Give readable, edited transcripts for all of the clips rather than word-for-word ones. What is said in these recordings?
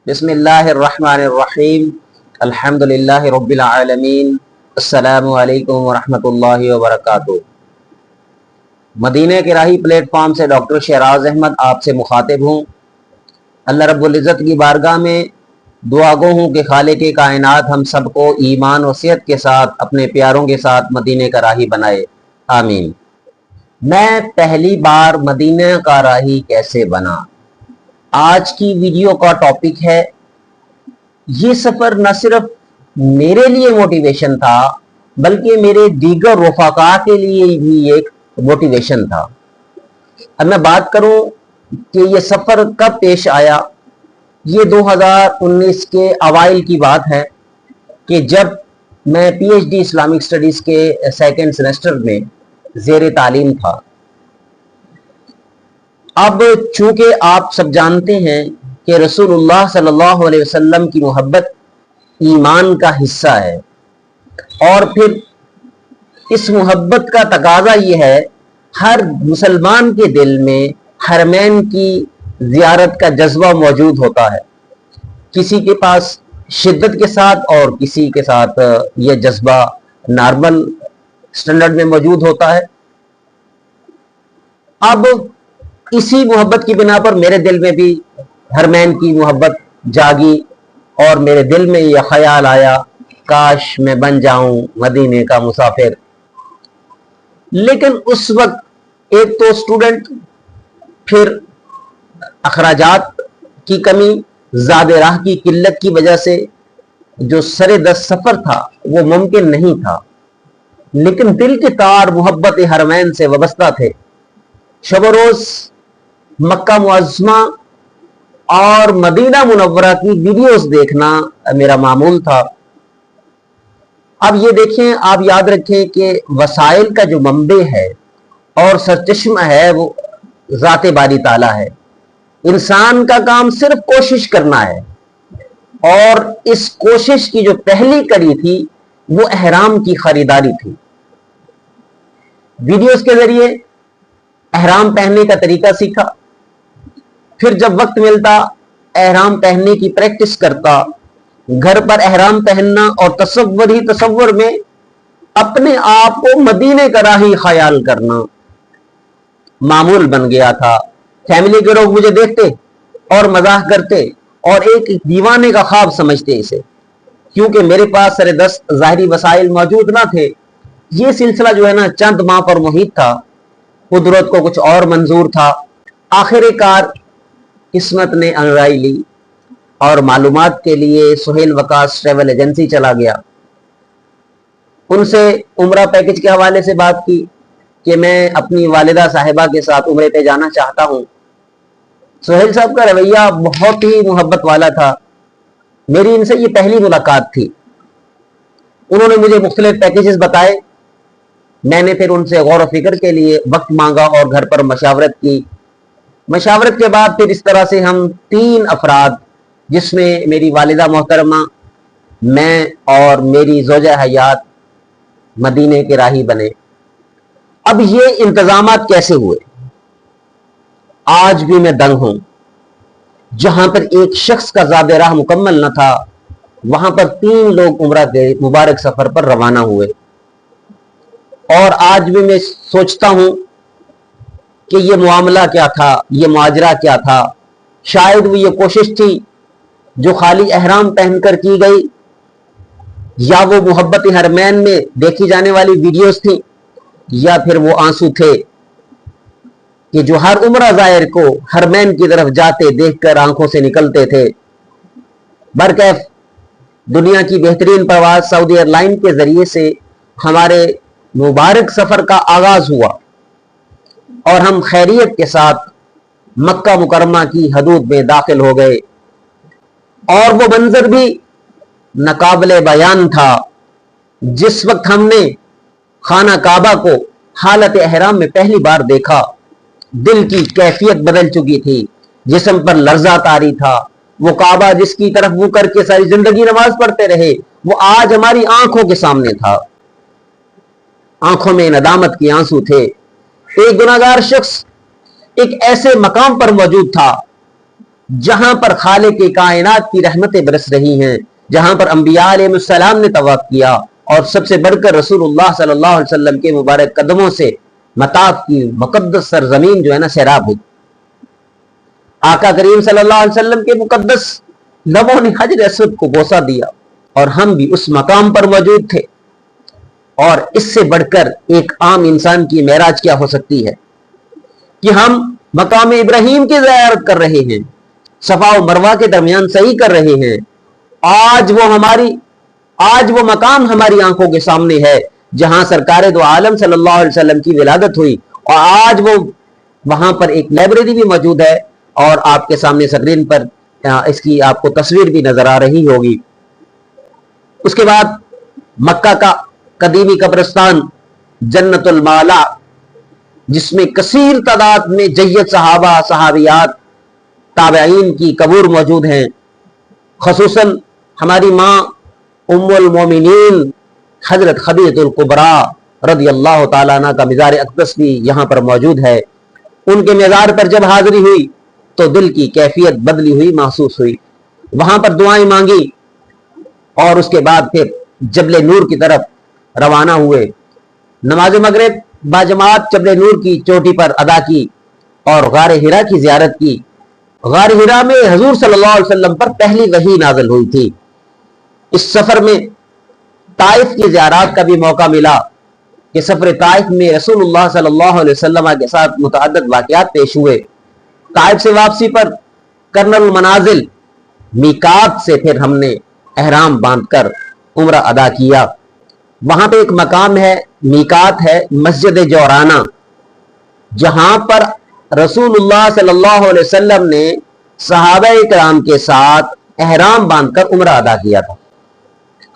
بسم اللہ الرحمن الرحیم الحمدللہ رب العالمین السلام علیکم ورحمۃ اللہ وبرکاتہ۔ مدینہ کے راہی پلیٹ فارم سے ڈاکٹر شہراز احمد آپ سے مخاطب ہوں۔ اللہ رب العزت کی بارگاہ میں دعا گو ہوں کہ خالق کائنات ہم سب کو ایمان و صحت کے ساتھ اپنے پیاروں کے ساتھ مدینہ کا راہی بنائے، آمین۔ میں پہلی بار مدینہ کا راہی کیسے بنا؟ آج کی ویڈیو کا ٹاپک ہے، یہ سفر نہ صرف میرے لیے موٹیویشن تھا بلکہ میرے دیگر رفقا کے لیے بھی ایک موٹیویشن تھا۔ اب میں بات کروں کہ یہ سفر کب پیش آیا، یہ 2019 کے اوائل کی بات ہے کہ جب میں P H D Islamic studies کے سیکنڈ سیمسٹر میں زیر تعلیم تھا۔ اب چونکہ آپ سب جانتے ہیں کہ رسول اللہ صلی اللہ علیہ وسلم کی محبت ایمان کا حصہ ہے، اور پھر اس محبت کا تقاضا یہ ہے ہر مسلمان کے دل میں حرمین کی زیارت کا جذبہ موجود ہوتا ہے، کسی کے پاس شدت کے ساتھ اور کسی کے ساتھ یہ جذبہ نارمل سٹینڈرڈ میں موجود ہوتا ہے۔ اب اسی محبت کی بنا پر میرے دل میں بھی حرمین کی محبت جاگی اور میرے دل میں یہ خیال آیا کاش میں بن جاؤں مدینے کا مسافر۔ لیکن اس وقت ایک تو اسٹوڈنٹ، پھر اخراجات کی کمی، زاد راہ کی قلت کی وجہ سے جو سر دست سفر تھا وہ ممکن نہیں تھا، لیکن دل کے تار محبت حرمین سے وابستہ تھے۔ شب و روز مکہ معظمہ اور مدینہ منورہ کی ویڈیوز دیکھنا میرا معمول تھا۔ اب یہ دیکھیں، آپ یاد رکھیں کہ وسائل کا جو منبع ہے اور سرچشمہ ہے وہ ذات باری تعالیٰ ہے۔ انسان کا کام صرف کوشش کرنا ہے، اور اس کوشش کی جو پہلی کڑی تھی وہ احرام کی خریداری تھی۔ ویڈیوز کے ذریعے احرام پہننے کا طریقہ سیکھا، پھر جب وقت ملتا احرام پہننے کی پریکٹس کرتا، گھر پر احرام پہننا اور تصور میں اپنے آپ کو مدینے کا راہی خیال کرنا معمول بن گیا تھا۔ فیملی کے لوگ مجھے دیکھتے اور مزاح کرتے اور ایک دیوانے کا خواب سمجھتے اسے، کیونکہ میرے پاس سر دست ظاہری وسائل موجود نہ تھے۔ یہ سلسلہ جو ہے نا چند ماہ پر محیط تھا، قدرت کو کچھ اور منظور تھا۔ آخر کار قسمت نے انگڑائی لی اور معلومات کے لیے سہیل وکاس ٹریول ایجنسی چلا گیا۔ ان سے عمرہ پیکج کے حوالے سے بات کی کہ میں اپنی والدہ صاحبہ کے ساتھ عمرے پہ جانا چاہتا ہوں۔ سہیل صاحب کا رویہ بہت ہی محبت والا تھا۔ میری ان سے یہ پہلی ملاقات تھی۔ انہوں نے مجھے مختلف پیکیجز بتائے، میں نے پھر ان سے غور و فکر کے لیے وقت مانگا اور گھر پر مشاورت کی۔ مشاورت کے بعد پھر اس طرح سے ہم 3 افراد، جس میں میری والدہ محترمہ، میں اور میری زوجہ حیات، مدینے کے راہی بنے۔ اب یہ انتظامات کیسے ہوئے؟ آج بھی میں دنگ ہوں۔ جہاں پر ایک شخص کا زاد راہ مکمل نہ تھا، وہاں پر 3 لوگ عمرہ کے مبارک سفر پر روانہ ہوئے، اور آج بھی میں سوچتا ہوں کہ یہ معاملہ کیا تھا، یہ ماجرا کیا تھا۔ شاید وہ یہ کوشش تھی جو خالی احرام پہن کر کی گئی، یا وہ محبت حرمین میں دیکھی جانے والی ویڈیوز تھی، یا پھر وہ آنسو تھے کہ جو ہر عمرہ زائر کو حرمین کی طرف جاتے دیکھ کر آنکھوں سے نکلتے تھے۔ برکیف دنیا کی بہترین پرواز سعودی ایئر لائن کے ذریعے سے ہمارے مبارک سفر کا آغاز ہوا، اور ہم خیریت کے ساتھ مکہ مکرمہ کی حدود میں داخل ہو گئے۔ اور وہ منظر بھی ناقابل بیان تھا۔ جس وقت ہم نے خانہ کعبہ کو حالت احرام میں پہلی بار دیکھا، دل کی کیفیت بدل چکی تھی، جسم پر لرزہ طاری تھا۔ وہ کعبہ جس کی طرف منہ کر کے ساری زندگی نماز پڑھتے رہے، وہ آج ہماری آنکھوں کے سامنے تھا۔ آنکھوں میں ندامت کے آنسو تھے۔ ایک گناہگار شخص ایک ایسے مقام پر موجود تھا جہاں پر خالق کائنات کی رحمتیں برس رہی ہیں، جہاں پر انبیاء علیہ السلام نے طواف کیا، اور سب سے بڑھ کر رسول اللہ صلی اللہ علیہ وسلم کے مبارک قدموں سے مطاف کی مقدس سرزمین جو ہے نا سیراب ہوئی۔ آقا کریم صلی اللہ علیہ وسلم کے مقدس لبوں نے حجر اسود کو بوسہ دیا، اور ہم بھی اس مقام پر موجود تھے۔ اور اس سے بڑھ کر ایک عام انسان کی معراج کیا ہو سکتی ہے کہ ہم مقام ابراہیم کی زیارت کر رہے ہیں، صفا و مروہ کے درمیان سعی کر رہے ہیں۔ آج وہ مقام ہماری آنکھوں کے سامنے ہے جہاں سرکار دو عالم صلی اللہ علیہ وسلم کی ولادت ہوئی، اور آج وہ وہاں پر ایک لائبریری بھی موجود ہے، اور آپ کے سامنے سکرین پر اس کی آپ کو تصویر بھی نظر آ رہی ہوگی۔ اس کے بعد مکہ کا قدیمی قبرستان جنت المالا، جس میں کثیر تعداد میں جید صحابہ، صحابیات، تابعین کی قبور موجود ہیں، خصوصاً ہماری ماں ام المومنین حضرت خدیجہ الکبریٰ رضی اللہ تعالیٰ عنہ کا مزار اقدس بھی یہاں پر موجود ہے۔ ان کے مزار پر جب حاضری ہوئی تو دل کی کیفیت بدلی ہوئی محسوس ہوئی، وہاں پر دعائیں مانگی، اور اس کے بعد پھر جبل نور کی طرف روانہ ہوئے۔ نماز مغرب باجماعت جبل نور کی چوٹی پر ادا کی، اور غار حرا کی زیارت کی۔ غار حرا میں حضور صلی اللہ علیہ وسلم پر پہلی وحی نازل ہوئی تھی۔ اس سفر میں طائف کی زیارات کا بھی موقع ملا کہ سفر طائف میں رسول اللہ صلی اللہ علیہ وسلم کے ساتھ متعدد واقعات پیش ہوئے۔ طائف سے واپسی پر کرنل المنازل میقات سے پھر ہم نے احرام باندھ کر عمرہ ادا کیا۔ وہاں پہ ایک مقام ہے، میقات ہے مسجد جورانہ، جہاں پر رسول اللہ صلی اللہ علیہ وسلم نے صحابہ کرام کے ساتھ احرام باندھ کر عمرہ ادا کیا تھا۔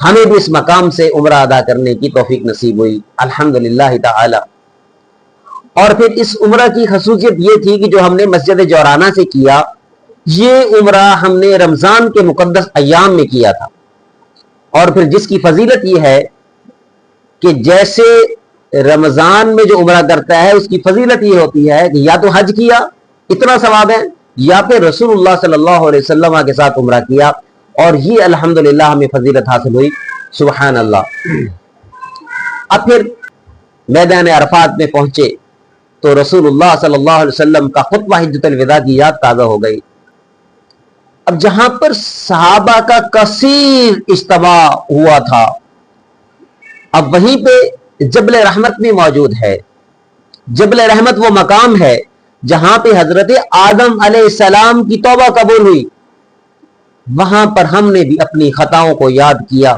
ہمیں بھی اس مقام سے عمرہ ادا کرنے کی توفیق نصیب ہوئی الحمدللہ تعالی۔ اور پھر اس عمرہ کی خصوصیت یہ تھی کہ جو ہم نے مسجد جورانہ سے کیا، یہ عمرہ ہم نے رمضان کے مقدس ایام میں کیا تھا، اور پھر جس کی فضیلت یہ ہے کہ جیسے رمضان میں جو عمرہ کرتا ہے اس کی فضیلت یہ ہوتی ہے کہ یا تو حج کیا اتنا ثواب ہے، یا پھر رسول اللہ صلی اللہ علیہ وسلم کے ساتھ عمرہ کیا، اور یہ الحمدللہ ہمیں فضیلت حاصل ہوئی، سبحان اللہ۔ اب پھر میدان عرفات میں پہنچے تو رسول اللہ صلی اللہ علیہ وسلم کا خطبہ حجۃ الوداع کی یاد تازہ ہو گئی۔ اب جہاں پر صحابہ کا کثیر اجتماع ہوا تھا، اب وہیں پہ جبل رحمت بھی موجود ہے۔ جبل رحمت وہ مقام ہے جہاں پہ حضرت آدم علیہ السلام کی توبہ قبول ہوئی۔ وہاں پر ہم نے بھی اپنی خطاؤں کو یاد کیا،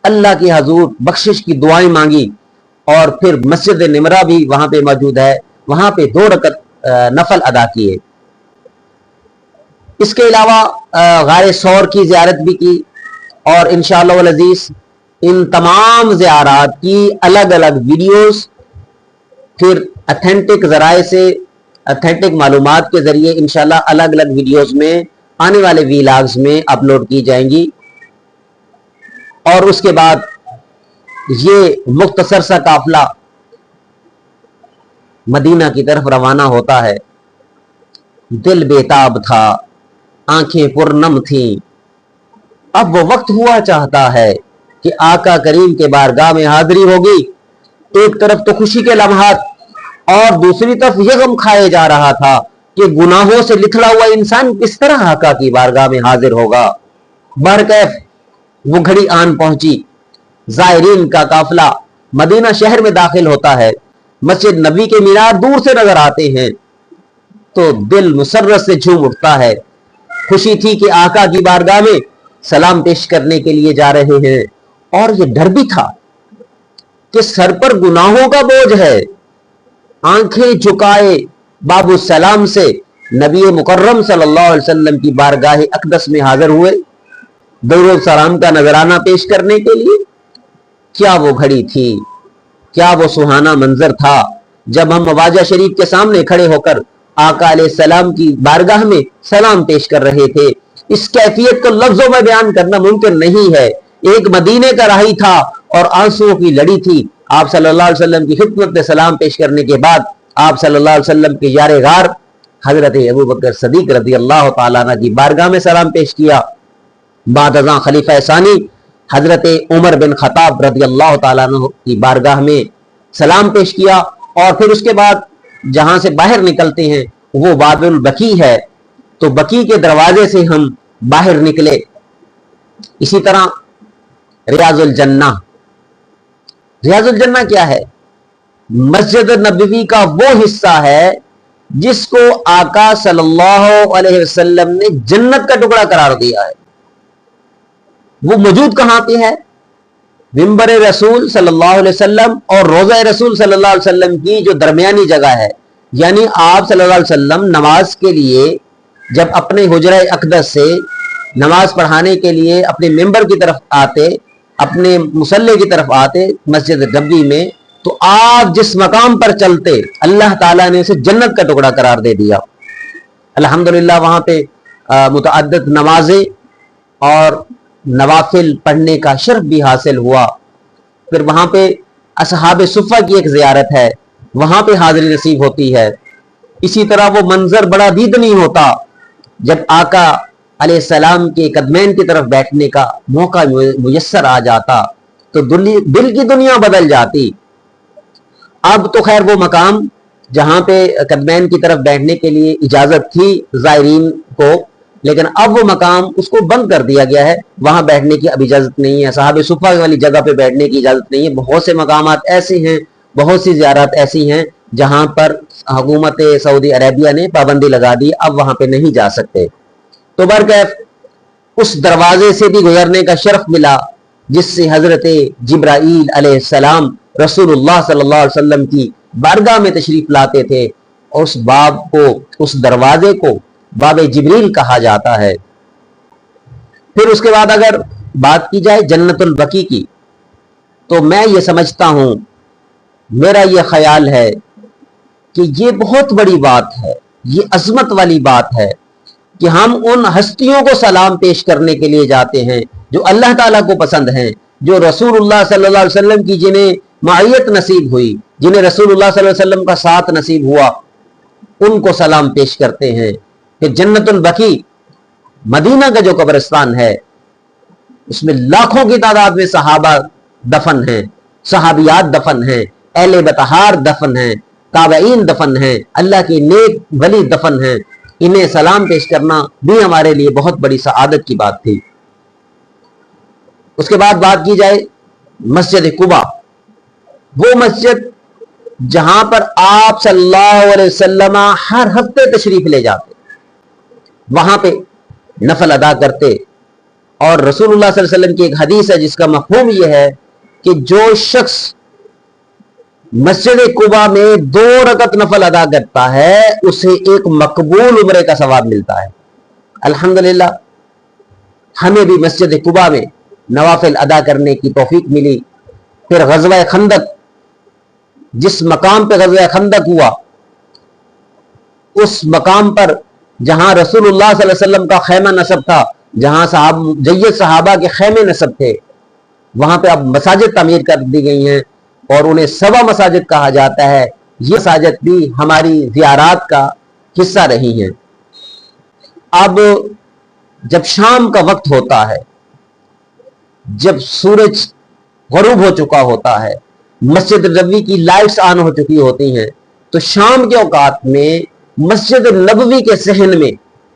اللہ کے حضور بخشش کی دعائیں مانگی، اور پھر مسجد نمرہ بھی وہاں پہ موجود ہے، وہاں پہ 2 رکعت نفل ادا کیے۔ اس کے علاوہ غار ثور کی زیارت بھی کی، اور انشاءاللہ العزیز ان تمام زیارات کی الگ الگ ویڈیوز پھر اتھینٹک ذرائع سے، اتھینٹک معلومات کے ذریعے انشاءاللہ الگ الگ ویڈیوز میں آنے والے ویلاگز میں اپلوڈ کی جائیں گی۔ اور اس کے بعد یہ مختصر سا قافلہ مدینہ کی طرف روانہ ہوتا ہے۔ دل بیتاب تھا، آنکھیں پرنم تھیں۔ اب وہ وقت ہوا چاہتا ہے کہ آقا کریم کے بارگاہ میں حاضری ہوگی۔ ایک طرف تو خوشی کے لمحات، اور دوسری طرف یہ غم کھائے جا رہا تھا کہ گناہوں سے لتھڑا ہوا انسان کس طرح آقا کی بارگاہ میں حاضر ہوگا۔ بہرکیف وہ گھڑی آن پہنچی۔ زائرین کا قافلہ مدینہ شہر میں داخل ہوتا ہے، مسجد نبی کے مینار دور سے نظر آتے ہیں تو دل مسرت سے جھوم اٹھتا ہے۔ خوشی تھی کہ آقا کی بارگاہ میں سلام پیش کرنے کے لیے جا رہے ہیں، اور یہ ڈر بھی تھا کہ سر پر گناہوں کا بوجھ ہے۔ آنکھیں جھکائے باب السلام سے نبی مکرم صلی اللہ علیہ وسلم کی بارگاہ اقدس میں حاضر ہوئے درود و سلام کا نذرانہ پیش کرنے کے لیے۔ کیا وہ گھڑی تھی، کیا وہ سہانا منظر تھا جب ہم مواجہ شریف کے سامنے کھڑے ہو کر آقا علیہ السلام کی بارگاہ میں سلام پیش کر رہے تھے۔ اس کیفیت کو لفظوں میں بیان کرنا ممکن نہیں ہے۔ ایک مدینے کا راہی تھا اور آنسوؤں کی لڑی تھی۔ آپ صلی اللہ علیہ وسلم کی خدمت میں سلام پیش کرنے کے بعد آپ صلی اللہ علیہ وسلم کے یار غار حضرت ابو بکر صدیق رضی اللہ تعالیٰ عنہ کی بارگاہ میں سلام پیش کیا. بعد ازاں خلیفہ ثانی حضرت عمر بن خطاب رضی اللہ تعالیٰ عنہ کی بارگاہ میں سلام پیش کیا. اور پھر اس کے بعد جہاں سے باہر نکلتے ہیں وہ باب البقیع ہے، تو بقیع کے دروازے سے ہم باہر نکلے. اسی طرح ریاض الجنہ، ریاض الجنہ کیا ہے؟ مسجد نبوی کا وہ حصہ ہے جس کو آقا صلی اللہ علیہ وسلم نے جنت کا ٹکڑا قرار دیا ہے. وہ موجود کہاں پہ ہے؟ منبر رسول صلی اللہ علیہ وسلم اور روضہ رسول صلی اللہ علیہ وسلم کی جو درمیانی جگہ ہے. یعنی آپ صلی اللہ علیہ وسلم نماز کے لیے جب اپنے حجرہ اقدس سے نماز پڑھانے کے لیے اپنے منبر کی طرف آتے، اپنے مصلی کی طرف آتے مسجد نبوی میں، تو آپ جس مقام پر چلتے اللہ تعالیٰ نے اسے جنت کا ٹکڑا قرار دے دیا. الحمدللہ وہاں پہ متعدد نمازیں اور نوافل پڑھنے کا شرف بھی حاصل ہوا. پھر وہاں پہ اصحاب صفہ کی ایک زیارت ہے، وہاں پہ حاضری نصیب ہوتی ہے. اسی طرح وہ منظر بڑا دیدنی ہوتا جب آقا علیہ السلام کے قدمین کی طرف بیٹھنے کا موقع میسر آ جاتا تو دل کی دنیا بدل جاتی. اب تو خیر وہ مقام جہاں پہ قدمین کی طرف بیٹھنے کے لیے اجازت تھی زائرین کو، لیکن اب وہ مقام اس کو بند کر دیا گیا ہے، وہاں بیٹھنے کی اب اجازت نہیں ہے. صحابہ صفہ والی جگہ پہ بیٹھنے کی اجازت نہیں ہے. بہت سے مقامات ایسے ہیں، بہت سی زیارات ایسی ہیں جہاں پر حکومت سعودی عربیہ نے پابندی لگا دی، اب وہاں پہ نہیں جا سکتے. تو برکیف اس دروازے سے بھی گزرنے کا شرف ملا جس سے حضرت جبرائیل علیہ السلام رسول اللہ صلی اللہ علیہ وسلم کی بارگاہ میں تشریف لاتے تھے. اور اس باب کو، اس دروازے کو باب جبریل کہا جاتا ہے. پھر اس کے بعد اگر بات کی جائے جنت البقیع کی، تو میں یہ سمجھتا ہوں، میرا یہ خیال ہے کہ یہ بہت بڑی بات ہے، یہ عظمت والی بات ہے کہ ہم ان ہستیوں کو سلام پیش کرنے کے لیے جاتے ہیں جو اللہ تعالیٰ کو پسند ہیں، جو رسول اللہ صلی اللہ علیہ وسلم کی جنہیں معیت نصیب ہوئی، جنہیں رسول اللہ صلی اللہ علیہ وسلم کا ساتھ نصیب ہوا، ان کو سلام پیش کرتے ہیں. کہ جنت البقیع مدینہ کا جو قبرستان ہے اس میں لاکھوں کی تعداد میں صحابہ دفن ہیں، صحابیات دفن ہیں، اہل بطہار دفن ہیں، تابعین دفن ہیں، اللہ کی نیک ولی دفن ہیں. انہیں سلام پیش کرنا بھی ہمارے لیے بہت بڑی سعادت کی بات تھی. اس کے بعد بات کی جائے مسجد قباء، وہ مسجد جہاں پر آپ صلی اللہ علیہ وسلم ہر ہفتے تشریف لے جاتے، وہاں پہ نفل ادا کرتے. اور رسول اللہ صلی اللہ علیہ وسلم کی ایک حدیث ہے جس کا مفہوم یہ ہے کہ جو شخص مسجد قباء میں 2 رکعت نفل ادا کرتا ہے اسے ایک مقبول عمرے کا ثواب ملتا ہے. الحمدللہ ہمیں بھی مسجد قباء میں نوافل ادا کرنے کی توفیق ملی. پھر غزوہ خندق، جس مقام پہ غزوہ خندق ہوا اس مقام پر جہاں رسول اللہ صلی اللہ علیہ وسلم کا خیمہ نصب تھا، جہاں جید صحابہ کے خیمے نصب تھے، وہاں پہ اب مساجد تعمیر کر دی گئی ہیں اور انہیں 7 مساجد کہا جاتا ہے. یہ مساجد بھی ہماری زیارات کا حصہ رہی ہیں. اب جب شام کا وقت ہوتا ہے، جب سورج غروب ہو چکا ہوتا ہے، مسجد نبوی کی لائٹس آن ہو چکی ہوتی ہیں، تو شام کے اوقات میں مسجد نبوی کے صحن میں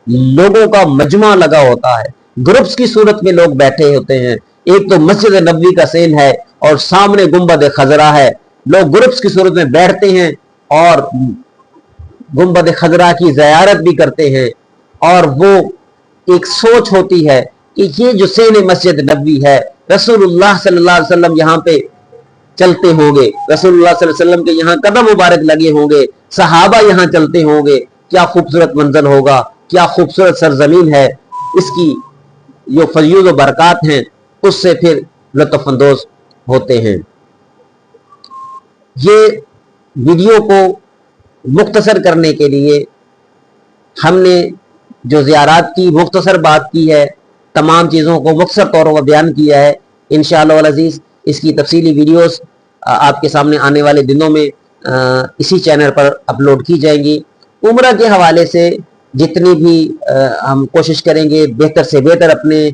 لوگوں کا مجمع لگا ہوتا ہے. گروپس کی صورت میں لوگ بیٹھے ہوتے ہیں. ایک تو مسجد نبوی کا صحن ہے اور سامنے گنبد خضرا ہے. لوگ گروپس کی صورت میں بیٹھتے ہیں اور گنبد خضرا کی زیارت بھی کرتے ہیں. اور وہ ایک سوچ ہوتی ہے کہ یہ جو صحن مسجد نبوی ہے، رسول اللہ صلی اللہ علیہ وسلم یہاں پہ چلتے ہوں گے، رسول اللہ صلی اللہ علیہ وسلم کے یہاں قدم مبارک لگے ہوں گے، صحابہ یہاں چلتے ہوں گے، کیا خوبصورت منظر ہوگا، کیا خوبصورت سرزمین ہے. اس کی جو فیوض و برکات ہیں اس سے پھر لطف اندوز ہوتے ہیں. یہ ویڈیو کو مختصر کرنے کے لیے ہم نے جو زیارات کی مختصر بات کی ہے، تمام چیزوں کو مختصر طور پر بیان کیا ہے. انشاءاللہ العزیز اس کی تفصیلی ویڈیوز آپ کے سامنے آنے والے دنوں میں اسی چینل پر اپلوڈ کی جائیں گی. عمرہ کے حوالے سے جتنی بھی ہم کوشش کریں گے بہتر سے بہتر اپنے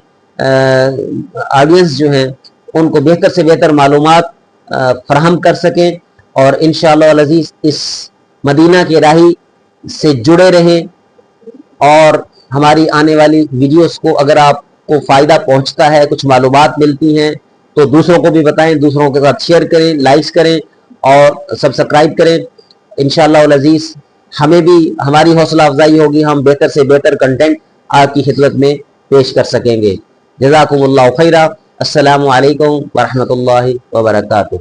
آڈینس جو ہیں ان کو بہتر سے بہتر معلومات فراہم کر سکیں، اور انشاءاللہ العزیز اس مدینہ کے راہی سے جڑے رہیں، اور ہماری آنے والی ویڈیوز کو اگر آپ کو فائدہ پہنچتا ہے، کچھ معلومات ملتی ہیں تو دوسروں کو بھی بتائیں، دوسروں کے ساتھ شیئر کریں، لائکس کریں اور سبسکرائب کریں۔ انشاءاللہ العزیز ہمیں بھی ہماری حوصلہ افزائی ہوگی، ہم بہتر سے بہتر کنٹینٹ آپ کی خدمت میں پیش کر سکیں گے۔ جزاکم اللہ خیرہ۔ السلام علیکم ورحمۃ اللہ وبرکاتہ۔